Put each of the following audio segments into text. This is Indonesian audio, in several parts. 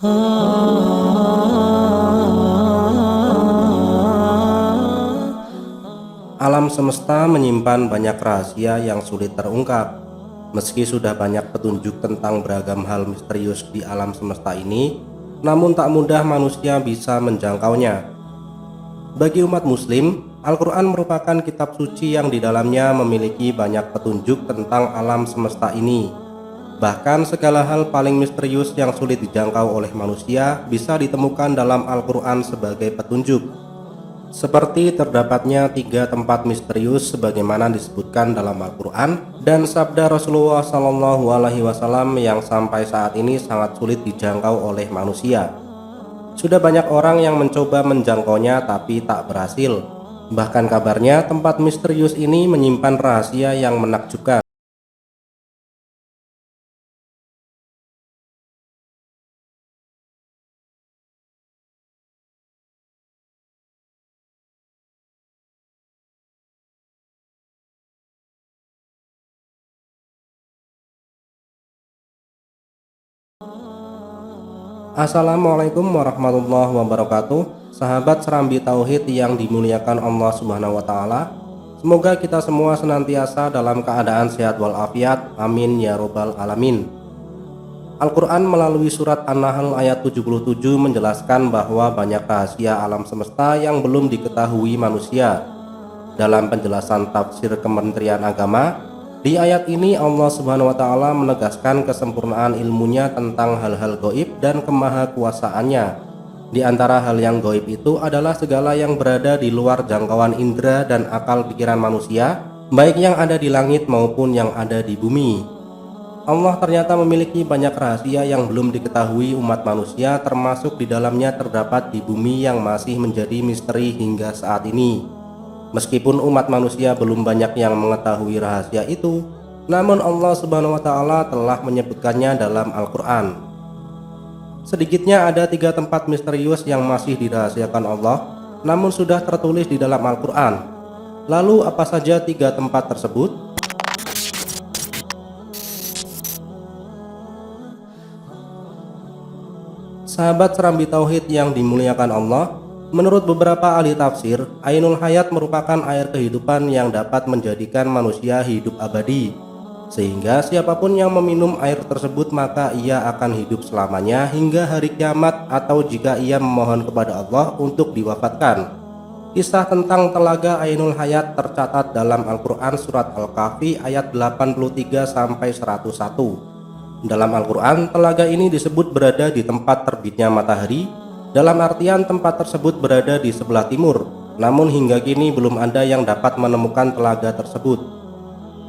Alam semesta menyimpan banyak rahasia yang sulit terungkap. Meski sudah banyak petunjuk tentang beragam hal misterius di alam semesta ini, namun tak mudah manusia bisa menjangkaunya. Bagi umat muslim, Al-Quran merupakan kitab suci yang di dalamnya memiliki banyak petunjuk tentang alam semesta ini. Bahkan segala hal paling misterius yang sulit dijangkau oleh manusia bisa ditemukan dalam Al-Quran sebagai petunjuk. Seperti terdapatnya 3 tempat misterius sebagaimana disebutkan dalam Al-Quran dan sabda Rasulullah SAW yang sampai saat ini sangat sulit dijangkau oleh manusia. Sudah banyak orang yang mencoba menjangkaunya tapi tak berhasil. Bahkan kabarnya tempat misterius ini menyimpan rahasia yang menakjubkan. Assalamualaikum warahmatullahi wabarakatuh. Sahabat Serambi Tauhid yang dimuliakan Allah Subhanahu wa taala. Semoga kita semua senantiasa dalam keadaan sehat walafiat. Amin ya robbal alamin. Al-Quran melalui surat An-Nahl ayat 77 menjelaskan bahwa banyak rahasia alam semesta yang belum diketahui manusia. Dalam penjelasan tafsir Kementerian Agama, di ayat ini Allah Subhanahu wa taala menegaskan kesempurnaan ilmunya tentang hal-hal gaib dan kemahakuasaannya. Di antara hal yang gaib itu adalah segala yang berada di luar jangkauan indera dan akal pikiran manusia, baik yang ada di langit maupun yang ada di bumi. Allah ternyata memiliki banyak rahasia yang belum diketahui umat manusia, termasuk di dalamnya terdapat di bumi yang masih menjadi misteri hingga saat ini. Meskipun umat manusia belum banyak yang mengetahui rahasia itu, namun Allah Subhanahu wa taala telah menyebutkannya dalam Al-Quran. Sedikitnya ada 3 tempat misterius yang masih dirahasiakan Allah, namun sudah tertulis di dalam Al-Quran. Lalu apa saja 3 tempat tersebut? Sahabat Serambi Tauhid yang dimuliakan Allah, menurut beberapa ahli tafsir, Ainul Hayat merupakan air kehidupan yang dapat menjadikan manusia hidup abadi. Sehingga siapapun yang meminum air tersebut maka ia akan hidup selamanya hingga hari kiamat, atau jika ia memohon kepada Allah untuk diwafatkan. Kisah tentang telaga Ainul Hayat tercatat dalam Al-Quran surat Al-Kahfi ayat 83-101. Dalam Al-Quran, telaga ini disebut berada di tempat terbitnya matahari, dalam artian tempat tersebut berada di sebelah timur, namun hingga kini belum ada yang dapat menemukan telaga tersebut.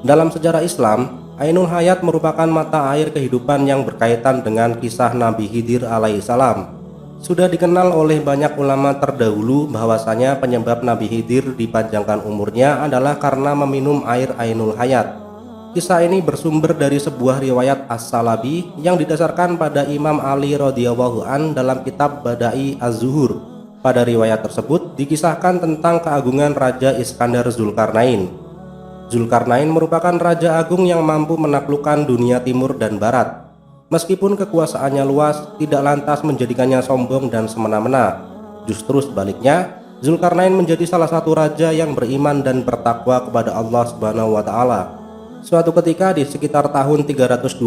Dalam sejarah Islam, Ainul Hayat merupakan mata air kehidupan yang berkaitan dengan kisah Nabi Khidir alaihissalam. Sudah dikenal oleh banyak ulama terdahulu bahwasanya penyebab Nabi Khidir dipanjangkan umurnya adalah karena meminum air Ainul Hayat. Kisah ini bersumber dari sebuah riwayat As-Salabi yang didasarkan pada Imam Ali radhiyallahu an dalam kitab Bada'i Az-Zuhur. Pada riwayat tersebut dikisahkan tentang keagungan Raja Iskandar Zulkarnain. Zulkarnain merupakan raja agung yang mampu menaklukkan dunia timur dan barat. Meskipun kekuasaannya luas, tidak lantas menjadikannya sombong dan semena-mena. Justru sebaliknya, Zulkarnain menjadi salah satu raja yang beriman dan bertakwa kepada Allah Subhanahu wa taala. Suatu ketika di sekitar tahun 322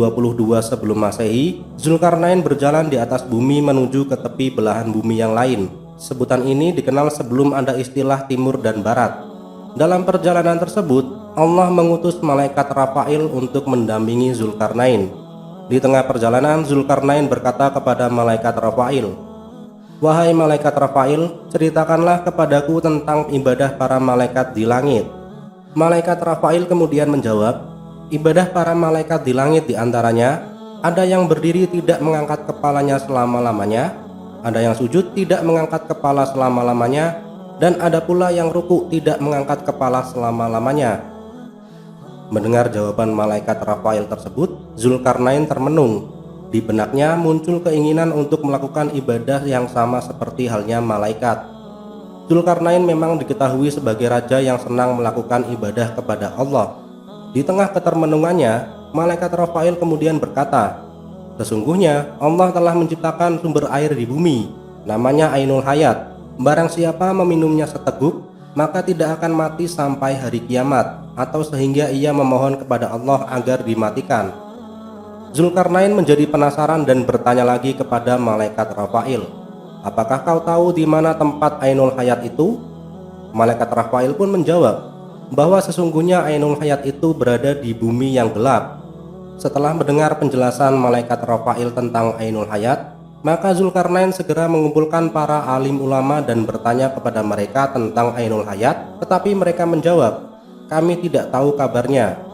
sebelum Masehi, Zulkarnain berjalan di atas bumi menuju ke tepi belahan bumi yang lain. Sebutan ini dikenal sebelum ada istilah timur dan barat. Dalam perjalanan tersebut, Allah mengutus malaikat Rafail untuk mendampingi Zulkarnain. Di tengah perjalanan, Zulkarnain berkata kepada malaikat Rafail, "Wahai malaikat Rafail, ceritakanlah kepadaku tentang ibadah para malaikat di langit." Malaikat Rafail kemudian menjawab, "Ibadah para malaikat di langit diantaranya, ada yang berdiri tidak mengangkat kepalanya selama-lamanya, ada yang sujud tidak mengangkat kepala selama-lamanya, dan ada pula yang ruku tidak mengangkat kepala selama-lamanya." Mendengar jawaban malaikat Rafail tersebut, Zulkarnain termenung. Di benaknya muncul keinginan untuk melakukan ibadah yang sama seperti halnya malaikat. Zulkarnain memang diketahui sebagai raja yang senang melakukan ibadah kepada Allah. Di tengah ketermenungannya, malaikat Rafail kemudian berkata, Sesungguhnya Allah telah menciptakan sumber air di bumi, namanya Ainul Hayat. Barang siapa meminumnya seteguk, maka tidak akan mati sampai hari kiamat, atau sehingga ia memohon kepada Allah agar dimatikan. Zulkarnain menjadi penasaran dan bertanya lagi kepada malaikat Rafail, "Apakah kau tahu di mana tempat Ainul Hayat itu?" Malaikat Rafail pun menjawab bahwa sesungguhnya Ainul Hayat itu berada di bumi yang gelap. Setelah mendengar penjelasan malaikat Rafail tentang Ainul Hayat, maka Zulkarnain segera mengumpulkan para alim ulama dan bertanya kepada mereka tentang Ainul Hayat, tetapi mereka menjawab, "Kami tidak tahu kabarnya."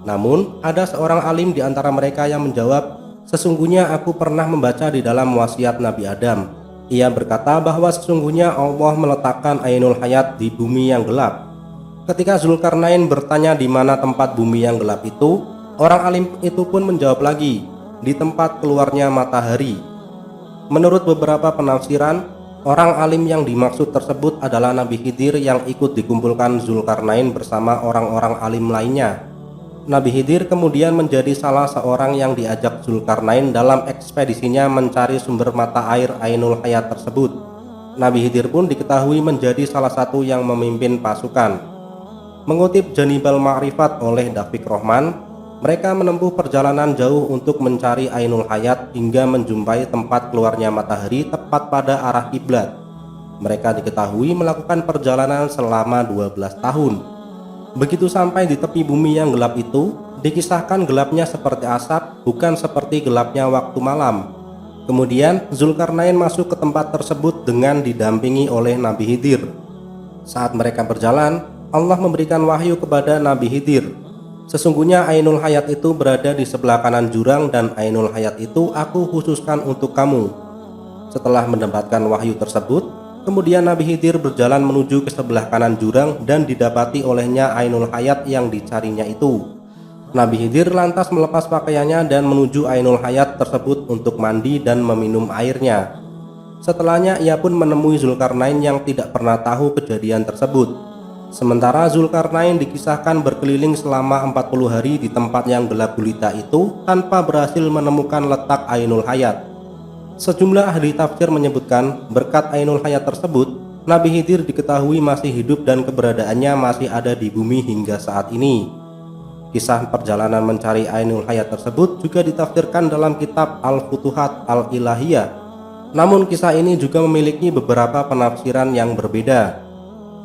Namun, ada seorang alim di antara mereka yang menjawab, "Sesungguhnya aku pernah membaca di dalam wasiat Nabi Adam. Ia berkata bahwa sesungguhnya Allah meletakkan Ainul Hayat di bumi yang gelap." Ketika Zulkarnain bertanya di mana tempat bumi yang gelap itu, orang alim itu pun menjawab lagi, "Di tempat keluarnya matahari." Menurut beberapa penafsiran, orang alim yang dimaksud tersebut adalah Nabi Khidir yang ikut dikumpulkan Zulkarnain bersama orang-orang alim lainnya. Nabi Khidir kemudian menjadi salah seorang yang diajak Zulkarnain dalam ekspedisinya mencari sumber mata air Ainul Hayat tersebut. Nabi Khidir pun diketahui menjadi salah satu yang memimpin pasukan. Mengutip Janibal Ma'rifat oleh Dafiq Rohman, mereka menempuh perjalanan jauh untuk mencari Ainul Hayat hingga menjumpai tempat keluarnya matahari tepat pada arah kiblat. Mereka diketahui melakukan perjalanan selama 12 tahun. Begitu sampai di tepi bumi yang gelap itu, dikisahkan gelapnya seperti asap, bukan seperti gelapnya waktu malam. Kemudian Zulkarnain masuk ke tempat tersebut dengan didampingi oleh Nabi Khidir. Saat mereka berjalan, Allah memberikan wahyu kepada Nabi Khidir. "Sesungguhnya Ainul Hayat itu berada di sebelah kanan jurang dan Ainul Hayat itu aku khususkan untuk kamu." Setelah mendapatkan wahyu tersebut, kemudian Nabi Khidir berjalan menuju ke sebelah kanan jurang dan didapati olehnya Ainul Hayat yang dicarinya itu. Nabi Khidir lantas melepas pakaiannya dan menuju Ainul Hayat tersebut untuk mandi dan meminum airnya. Setelahnya ia pun menemui Zulkarnain yang tidak pernah tahu kejadian tersebut. Sementara Zulkarnain dikisahkan berkeliling selama 40 hari di tempat yang gelap gulita itu tanpa berhasil menemukan letak Ainul Hayat. Sejumlah ahli tafsir menyebutkan berkat Ainul Hayat tersebut, Nabi Khidir diketahui masih hidup dan keberadaannya masih ada di bumi hingga saat ini. Kisah perjalanan mencari Ainul Hayat tersebut juga ditafsirkan dalam kitab Al-Futuhat Al-Ilahiyah. Namun kisah ini juga memiliki beberapa penafsiran yang berbeda.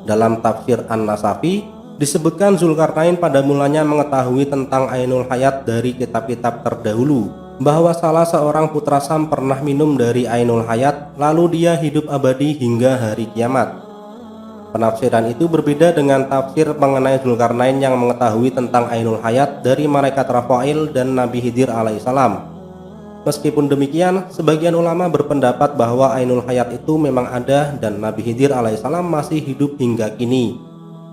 Dalam tafsir An-Nasafi, disebutkan Zulkarnain pada mulanya mengetahui tentang Ainul Hayat dari kitab-kitab terdahulu, bahwa salah seorang putra Sam pernah minum dari Ainul Hayat, lalu dia hidup abadi hingga hari kiamat. Penafsiran itu berbeda dengan tafsir mengenai Zulkarnain yang mengetahui tentang Ainul Hayat dari malaikat Rafail dan Nabi Khidir alaihissalam. Meskipun demikian, sebagian ulama berpendapat bahwa Ainul Hayat itu memang ada dan Nabi Khidir alaihissalam masih hidup hingga kini.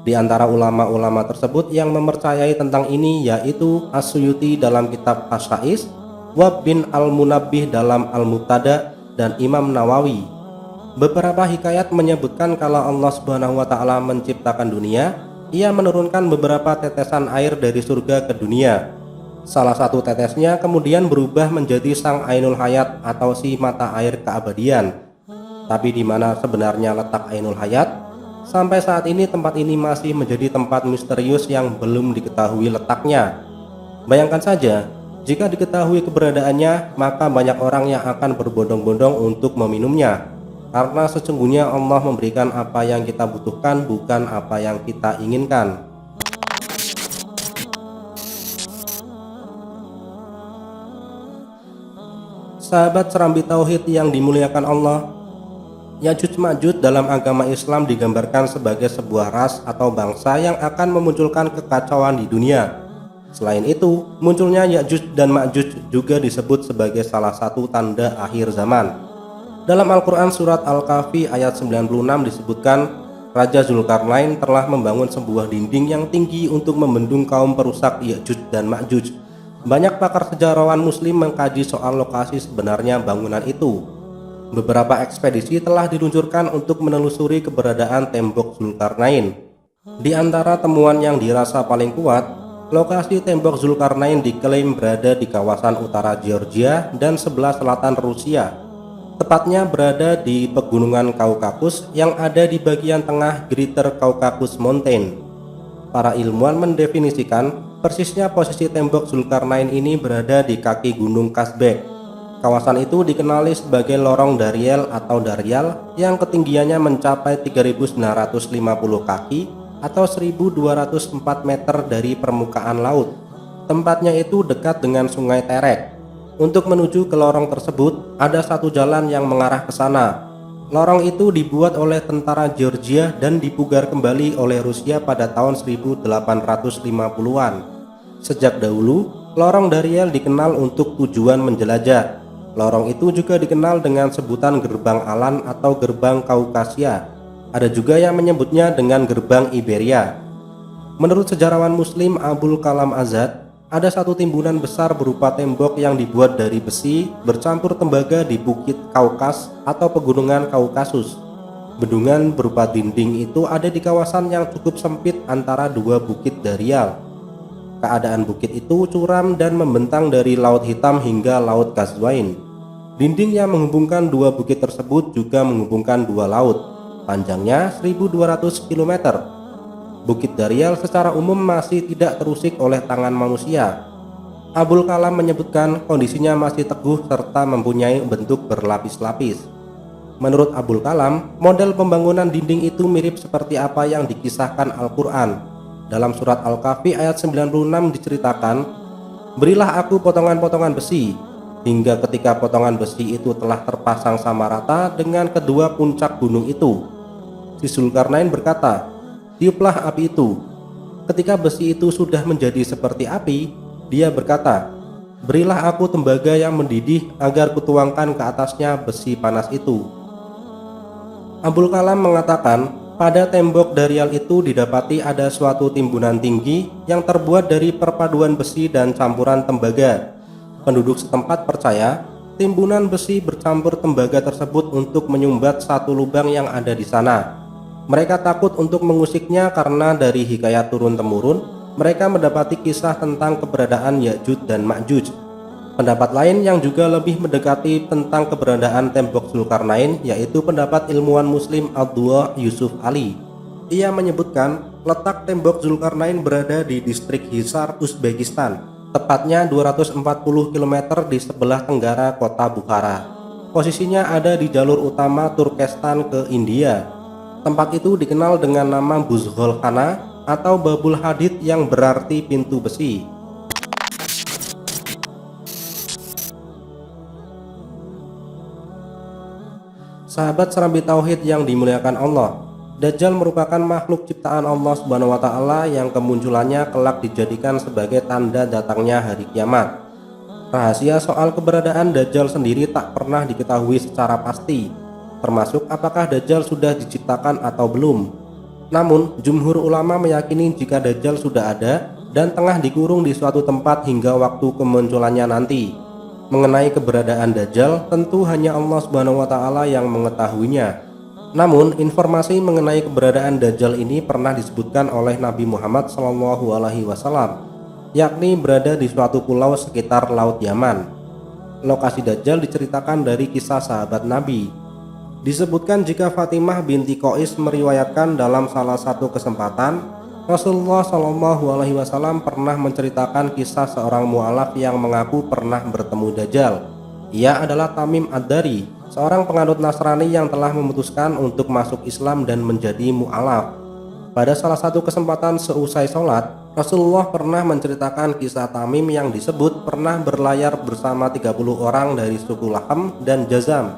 Di antara ulama-ulama tersebut yang mempercayai tentang ini yaitu As-Suyuti dalam kitab As-Sa'is, Wahb bin Al-Munabbih dalam Al-Muqtada, dan Imam Nawawi. Beberapa hikayat menyebutkan kalau Allah Subhanahu wa Ta'ala menciptakan dunia, Ia menurunkan beberapa tetesan air dari surga ke dunia. Salah satu tetesnya kemudian berubah menjadi sang Ainul Hayat atau si mata air keabadian. Tapi di mana sebenarnya letak Ainul Hayat? Sampai saat ini tempat ini masih menjadi tempat misterius yang belum diketahui letaknya. Bayangkan saja, jika diketahui keberadaannya, maka banyak orang yang akan berbondong-bondong untuk meminumnya. Karena sesungguhnya Allah memberikan apa yang kita butuhkan, bukan apa yang kita inginkan. Sahabat serambi tauhid yang dimuliakan Allah, Ya'juj Ma'juj dalam agama Islam digambarkan sebagai sebuah ras atau bangsa yang akan memunculkan kekacauan di dunia. Selain itu, munculnya Ya'juj dan Ma'juj juga disebut sebagai salah satu tanda akhir zaman. Dalam Al-Quran surat Al-Kahfi ayat 96 disebutkan, Raja Zulkarnain telah membangun sebuah dinding yang tinggi untuk membendung kaum perusak Ya'juj dan Ma'juj. Banyak pakar sejarawan muslim mengkaji soal lokasi sebenarnya bangunan itu. Beberapa ekspedisi telah diluncurkan untuk menelusuri keberadaan tembok Zulkarnain. Di antara temuan yang dirasa paling kuat, Lokasi tembok Zulkarnain diklaim berada di kawasan utara Georgia dan sebelah selatan Rusia. Tepatnya berada di pegunungan Kaukasus yang ada di bagian tengah Greater Caucasus Mountain. Para ilmuwan mendefinisikan persisnya posisi tembok Zulkarnain ini berada di kaki Gunung Kazbek. Kawasan itu dikenali sebagai lorong Darial atau Daryal yang ketinggiannya mencapai 3.950 kaki atau 1.204 meter dari permukaan laut. Tempatnya itu dekat dengan Sungai Terek. Untuk menuju ke lorong tersebut, ada satu jalan yang mengarah ke sana. Lorong itu dibuat oleh tentara Georgia dan dipugar kembali oleh Rusia pada tahun 1850-an. Sejak dahulu, lorong Darial dikenal untuk tujuan menjelajah. Lorong itu juga dikenal dengan sebutan Gerbang Alan atau Gerbang Kaukasia. Ada juga yang menyebutnya dengan Gerbang Iberia. Menurut sejarawan Muslim Abul Kalam Azad, ada satu timbunan besar berupa tembok yang dibuat dari besi bercampur tembaga di Bukit Kaukas atau Pegunungan Kaukasus. Bendungan berupa dinding itu ada di kawasan yang cukup sempit antara dua bukit Darial. Keadaan bukit itu curam dan membentang dari Laut Hitam hingga Laut Kazwain. Dinding yang menghubungkan dua bukit tersebut juga menghubungkan dua laut. Panjangnya 1.200 km. Bukit Darial secara umum masih tidak terusik oleh tangan manusia. Abul Kalam menyebutkan kondisinya masih teguh serta mempunyai bentuk berlapis-lapis. Menurut Abul Kalam, model pembangunan dinding itu mirip seperti apa yang dikisahkan Al-Quran. Dalam surat Al-Kahfi ayat 96 diceritakan, "Berilah aku potongan-potongan besi, hingga ketika potongan besi itu telah terpasang sama rata dengan kedua puncak gunung itu." Si Zulkarnain berkata, "Tiuplah api itu." Ketika besi itu sudah menjadi seperti api, dia berkata, "Berilah aku tembaga yang mendidih agar kutuangkan ke atasnya besi panas itu." Abul Kalam mengatakan, pada tembok Darial itu didapati ada suatu timbunan tinggi yang terbuat dari perpaduan besi dan campuran tembaga. Penduduk setempat percaya timbunan besi bercampur tembaga tersebut untuk menyumbat satu lubang yang ada di sana. Mereka takut untuk mengusiknya karena dari hikayat turun-temurun mereka mendapati kisah tentang keberadaan Ya'juj dan Ma'juj. Pendapat lain yang juga lebih mendekati tentang keberadaan tembok Zulkarnain yaitu pendapat ilmuwan Muslim Abdullah Yusuf Ali. Ia menyebutkan letak tembok Zulkarnain berada di distrik Hisar, Uzbekistan, tepatnya 240 km di sebelah tenggara kota Bukhara. Posisinya ada di jalur utama Turkestan ke India. Tempat itu dikenal dengan nama Buzghol Khana atau Babul Hadid yang berarti pintu besi. Sahabat Serambi Tauhid yang dimuliakan Allah, Dajjal merupakan makhluk ciptaan Allah Subhanahu wa Ta'ala yang kemunculannya kelak dijadikan sebagai tanda datangnya hari kiamat. Rahasia soal keberadaan Dajjal sendiri tak pernah diketahui secara pasti, termasuk apakah Dajjal sudah diciptakan atau belum. Namun, jumhur ulama meyakini jika Dajjal sudah ada dan tengah dikurung di suatu tempat hingga waktu kemunculannya nanti. Mengenai keberadaan Dajjal, tentu hanya Allah Subhanahu wa Ta'ala yang mengetahuinya. Namun, informasi mengenai keberadaan Dajjal ini pernah disebutkan oleh Nabi Muhammad SAW, yakni berada di suatu pulau sekitar Laut Yaman. Lokasi Dajjal diceritakan dari kisah sahabat Nabi. Disebutkan jika Fatimah binti Qais meriwayatkan dalam salah satu kesempatan, Rasulullah SAW pernah menceritakan kisah seorang mu'alaf yang mengaku pernah bertemu Dajjal. Ia adalah Tamim Ad-Dari, seorang penganut Nasrani yang telah memutuskan untuk masuk Islam dan menjadi mu'alaf. Pada salah satu kesempatan seusai sholat, Rasulullah pernah menceritakan kisah Tamim yang disebut pernah berlayar bersama 30 orang dari suku Laham dan Jazam.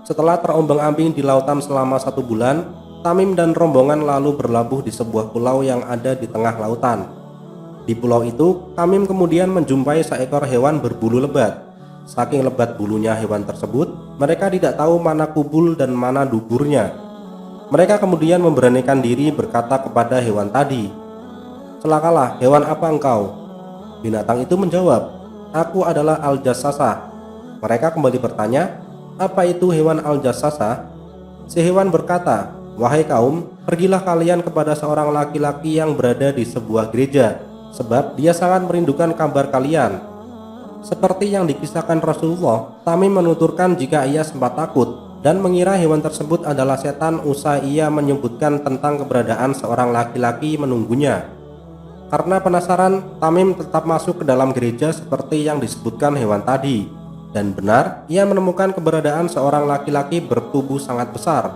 Setelah terombang-ambing di lautan selama 1 bulan, Tamim dan rombongan lalu berlabuh di sebuah pulau yang ada di tengah lautan. Di pulau itu, Tamim kemudian menjumpai seekor hewan berbulu lebat. Saking lebat bulunya hewan tersebut, mereka tidak tahu mana kubul dan mana duburnya. Mereka kemudian memberanikan diri berkata kepada hewan tadi, "Celakalah, hewan apa engkau?" Binatang itu menjawab, "Aku adalah Al-Jassasah." Mereka kembali bertanya, "Apa itu hewan Al-Jassasah?" Si hewan berkata, "Wahai kaum, pergilah kalian kepada seorang laki-laki yang berada di sebuah gereja. sebab dia sangat merindukan kabar kalian. Seperti yang dikisahkan Rasulullah, Tamim menuturkan jika ia sempat takut dan mengira hewan tersebut adalah setan usai ia menyebutkan tentang keberadaan seorang laki-laki menunggunya. Karena penasaran, Tamim tetap masuk ke dalam gereja seperti yang disebutkan hewan tadi. Dan benar, ia menemukan keberadaan seorang laki-laki bertubuh sangat besar.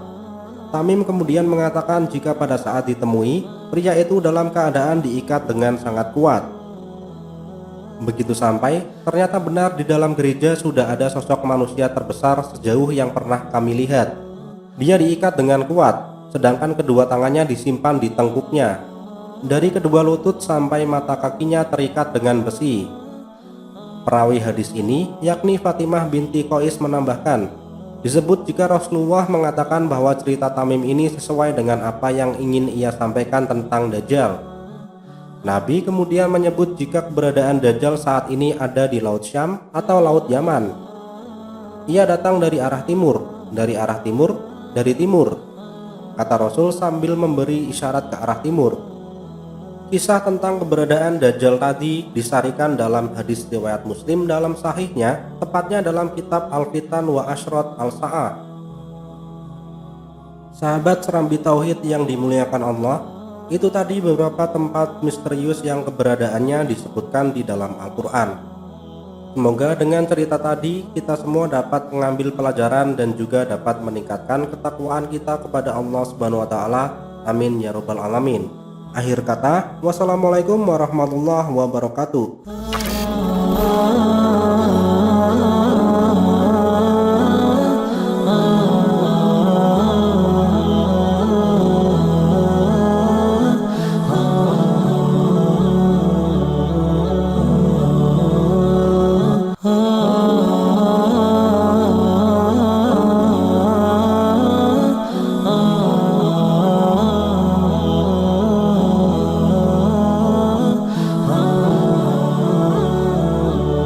Tamim kemudian mengatakan jika pada saat ditemui, pria itu dalam keadaan diikat dengan sangat kuat. Begitu sampai, ternyata benar di dalam gereja sudah ada sosok manusia terbesar sejauh yang pernah kami lihat. Dia diikat dengan kuat, sedangkan kedua tangannya disimpan di tengkuknya. Dari kedua lutut sampai mata kakinya terikat dengan besi. Perawi hadis ini, yakni Fatimah binti Qais menambahkan, disebut jika Rasulullah mengatakan bahwa cerita Tamim ini sesuai dengan apa yang ingin ia sampaikan tentang Dajjal. Nabi kemudian menyebut jika keberadaan Dajjal saat ini ada di Laut Syam atau Laut Yaman. Ia datang dari arah timur, dari arah timur, dari timur, kata Rasul sambil memberi isyarat ke arah timur. Kisah tentang keberadaan Dajjal tadi disarikan dalam hadis riwayat Muslim dalam sahihnya, tepatnya dalam kitab Al-Fitan wa Ashrot Al-Sa'ah. Sahabat Serambi Tauhid yang dimuliakan Allah, itu tadi beberapa tempat misterius yang keberadaannya disebutkan di dalam Al-Quran. Semoga dengan cerita tadi kita semua dapat mengambil pelajaran dan juga dapat meningkatkan ketakwaan kita kepada Allah Subhanahu wa Ta'ala. Amin ya Rabbal Alamin. Akhir kata, wassalamualaikum warahmatullahi wabarakatuh.